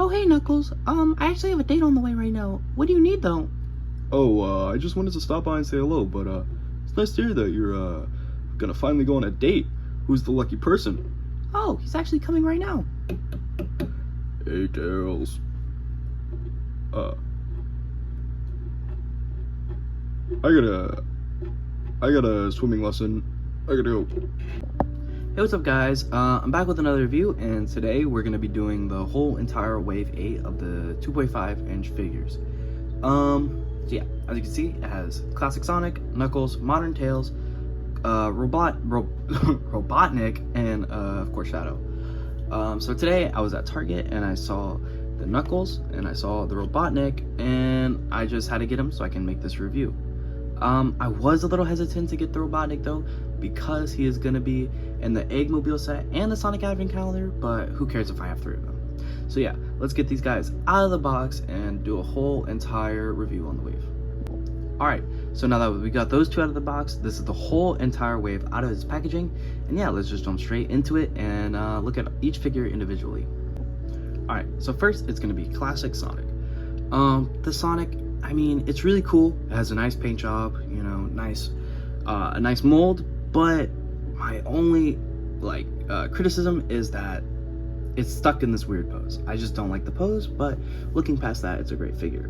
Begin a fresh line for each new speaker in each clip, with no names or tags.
Oh, hey, Knuckles. I actually have a date on the way right now. What do you need, though?
Oh, I just wanted to stop by and say hello, but it's nice to hear that you're gonna finally go on a date. Who's the lucky person?
Oh, he's actually coming right now.
Hey, Tails. Uh, I got a swimming lesson. I gotta go.
Hey, what's up, guys? I'm back with another review, and today we're gonna be doing the whole entire Wave 8 of the 2.5-inch figures. So yeah, as you can see, it has Classic Sonic, Knuckles, Modern Tails, Robotnik, and of course Shadow. So today I was at Target and I saw the Knuckles and I saw the Robotnik, and I just had to get them so I can make this review. I was a little hesitant to get the Robotnik though, because he is gonna be in the Eggmobile set and the Sonic Advent Calendar, but who cares if I have 3 of them? So yeah, let's get these guys out of the box and do a whole entire review on the Wave. Alright, so now that we got those 2 out of the box, this is the whole entire Wave out of its packaging, and yeah, let's just jump straight into it and look at each figure individually. Alright, so first it's gonna be Classic Sonic. The Sonic, I mean, it's really cool. It has a nice paint job, you know, a nice mold, but my only criticism is that it's stuck in this weird pose. I just don't like the pose, but looking past that, it's a great figure.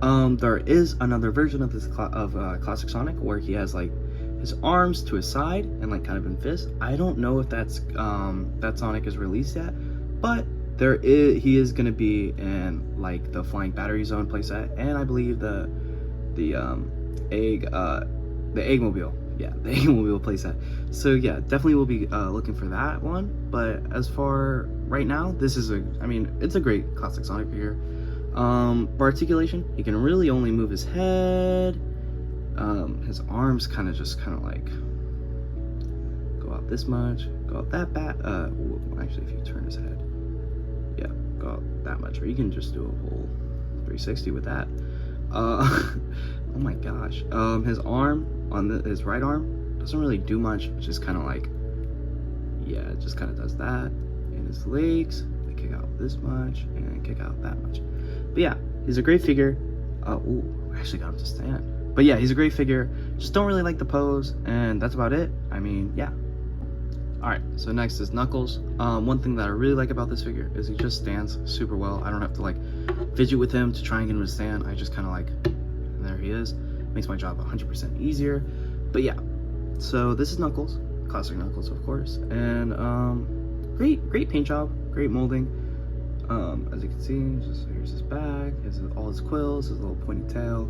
There is another version of this Classic Sonic where he has like his arms to his side and like kind of in fists. I don't know if that Sonic is released yet, but he is gonna be in like the Flying Battery Zone playset, and I believe the Eggmobile. Yeah, the Eggmobile playset. So yeah, definitely will be looking for that one. But as far right now, this is it's a great Classic Sonic figure. For articulation, he can really only move his head. His arms kind of like go out this much, go out that actually, if you turn his head, yeah, go out that much, or you can just do a whole 360 with that. Oh my gosh. His arm his right arm doesn't really do much. It's just kind of like, yeah, it just kind of does that. And his legs, they kick out this much and kick out that much. But yeah, he's a great figure. Ooh, I actually got him to stand. But yeah, he's a great figure. Just don't really like the pose, and that's about it. I mean, yeah. Alright, so next is Knuckles. One thing that I really like about this figure is he just stands super well. I don't have to like fidget with him to try and get him to stand. I just kind of like, and there he is. Makes my job 100% easier. But yeah, so this is Knuckles, Classic Knuckles, of course, and great paint job, great molding. As you can see, here's his back, all his quills, his little pointy tail,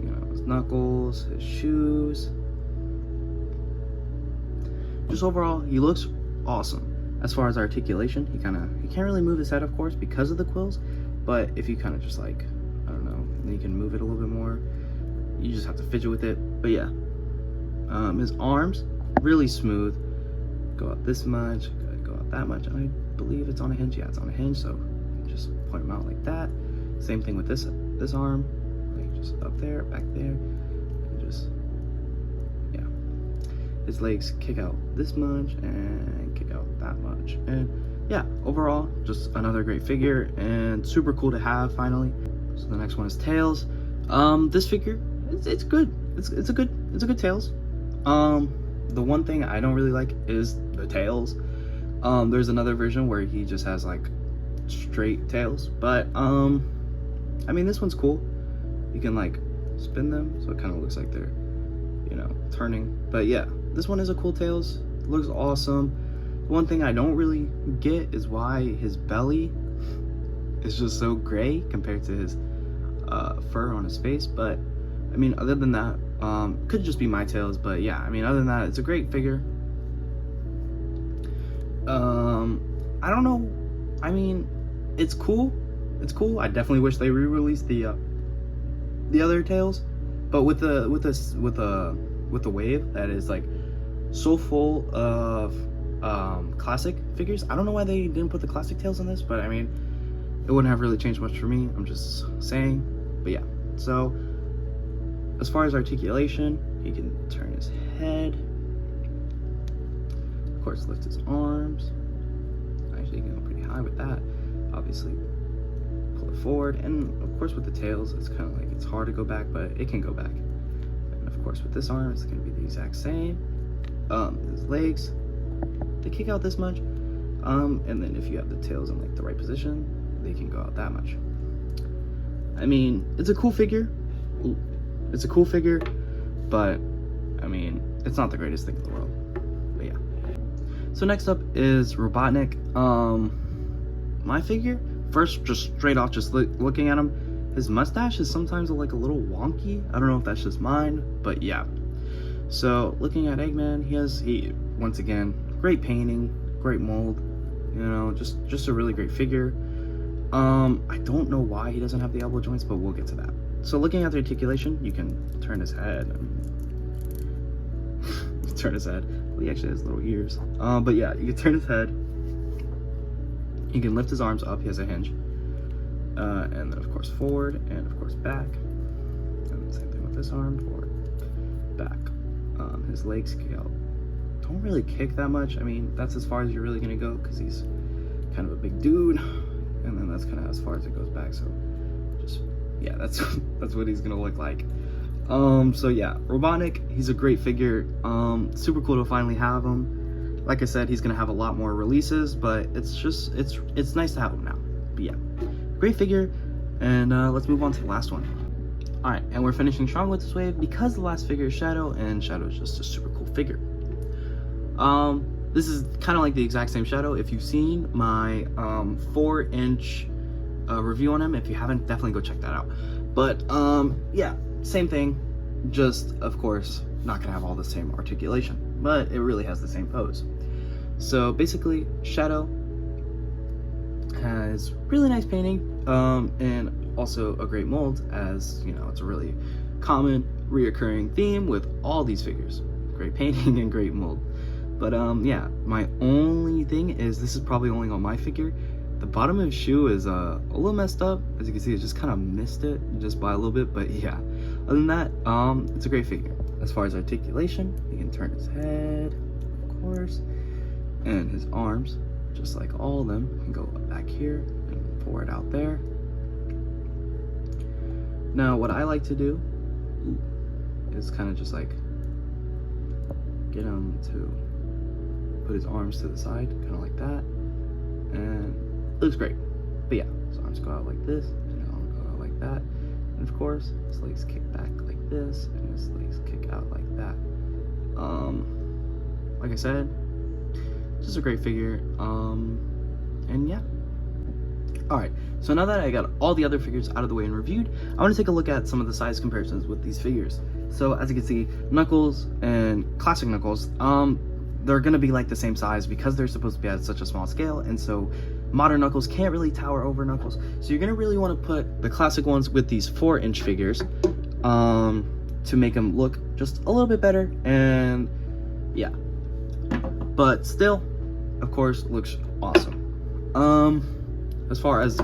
you know, his knuckles, his shoes. Just overall, he looks awesome. As far as articulation, he can't really move his head, of course, because of the quills. But if you kind of just like, I don't know, and you can move it a little bit more. You just have to fidget with it. But yeah, his arms really smooth. Go out this much, go out that much. And I believe it's on a hinge. Yeah, it's on a hinge. So you just point them out like that. Same thing with this arm, like just up there, back there, and just, yeah. His legs kick out this much and kick out that much. And yeah, overall, just another great figure and super cool to have finally. So the next one is Tails. This figure, it's good. It's a good Tails. The one thing I don't really like is the tails. There's another version where he just has like straight tails, but I mean, this one's cool. You can like spin them, so it kind of looks like they're, you know, turning. But yeah, this one is a cool Tails. It looks awesome. One thing I don't really get is why his belly is just so gray compared to his fur on his face. But I mean, other than that, could just be my Tails, but yeah, I mean, other than that, it's a great figure. I don't know, I mean, it's cool. I definitely wish they re-released the other Tails, but with the Wave that is like so full of classic figures. I don't know why they didn't put the classic Tails in this, but I mean, it wouldn't have really changed much for me. I'm just saying. But yeah, so as far as articulation, he can turn his head, of course lift his arms. Actually, you can go pretty high with that, obviously. forward, and of course with the tails, it's kind of like it's hard to go back, but it can go back. And of course with this arm, it's going to be the exact same. His legs, they kick out this much, and then if you have the tails in like the right position, they can go out that much. I mean, it's a cool figure. Ooh, it's a cool figure, but I mean, it's not the greatest thing in the world. But yeah. So next up is Robotnik. My figure, first, just straight off, just looking at him, his mustache is sometimes like a little wonky. I don't know if that's just mine, but yeah. So looking at Eggman, he once again, great painting, great mold, you know, just a really great figure. I don't know why he doesn't have the elbow joints, but we'll get to that. So looking at the articulation, you can turn his head. Turn his head. Well, he actually has little ears. But yeah, you can turn his head. He can lift his arms up. He has a hinge. And then of course forward, and of course back. And same thing with this arm, forward, back. His legs kick out. Don't really kick that much. I mean, that's as far as you're really gonna go because he's kind of a big dude. And then that's kind of as far as it goes back. So just, yeah, that's what he's gonna look like. So yeah, Robotnik, he's a great figure. Super cool to finally have him. Like I said, he's gonna have a lot more releases, but it's nice to have him now. But yeah, great figure. And let's move on to the last one. All right, and we're finishing strong with this wave because the last figure is Shadow, and Shadow is just a super cool figure. This is kind of like the exact same Shadow. If you've seen my 4-inch review on him, if you haven't, definitely go check that out. But yeah, same thing, just of course not gonna have all the same articulation, but it really has the same pose. So basically, Shadow has really nice painting, and also a great mold, as you know, it's a really common reoccurring theme with all these figures. Great painting and great mold. But yeah, my only thing is, this is probably only on my figure, the bottom of his shoe is a little messed up. As you can see, it just kind of missed it just by a little bit. But yeah, other than that, it's a great figure. As far as articulation, he can turn his head, of course, and his arms, just like all of them, can go back here and forward out there. Now, what I like to do is kind of just like get him to put his arms to the side, kind of like that, and it looks great. But yeah, his arms go out like this, and his arms go out like that, and of course his legs kick back like this, and his legs kick out like that. Like I said, just a great figure. And yeah. Alright, so now that I got all the other figures out of the way and reviewed, I want to take a look at some of the size comparisons with these figures. So as you can see, Knuckles and Classic Knuckles, they're going to be like the same size because they're supposed to be at such a small scale, and so modern Knuckles can't really tower over Knuckles. So you're going to really want to put the classic ones with these 4-inch figures to make them look just a little bit better, and yeah. But still, of course, looks awesome. As far as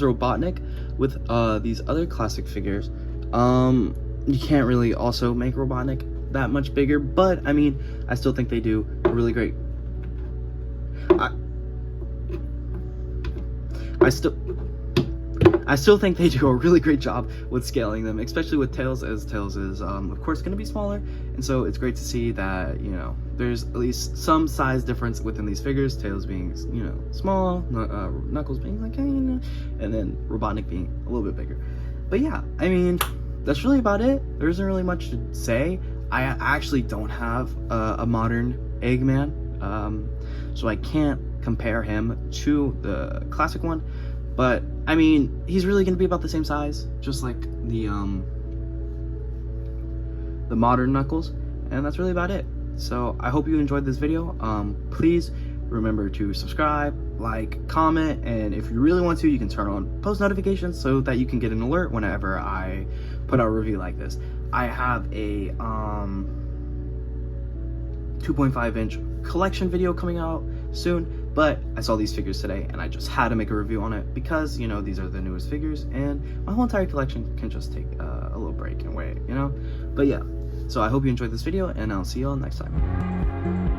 Robotnik with these other classic figures, you can't really also make Robotnik that much bigger, but I mean, I still think they do a really great. I still think they do a really great job with scaling them, especially with Tails, as Tails is of course going to be smaller, and so it's great to see that, you know, there's at least some size difference within these figures. Tails being, you know, small, Knuckles being like, you know, and then Robotnik being a little bit bigger. But yeah, I mean, that's really about it. There isn't really much to say. I actually don't have a modern Eggman, so I can't compare him to the classic one. But I mean, he's really going to be about the same size, just like the modern Knuckles, and that's really about it. So I hope you enjoyed this video. Please remember to subscribe, like, comment, and if you really want to, you can turn on post notifications so that you can get an alert whenever I put out a review like this. I have a 2.5-inch collection video coming out soon, but I saw these figures today and I just had to make a review on it because, you know, these are the newest figures and my whole entire collection can just take a little break and wait, you know. But yeah, so I hope you enjoyed this video and I'll see you all next time.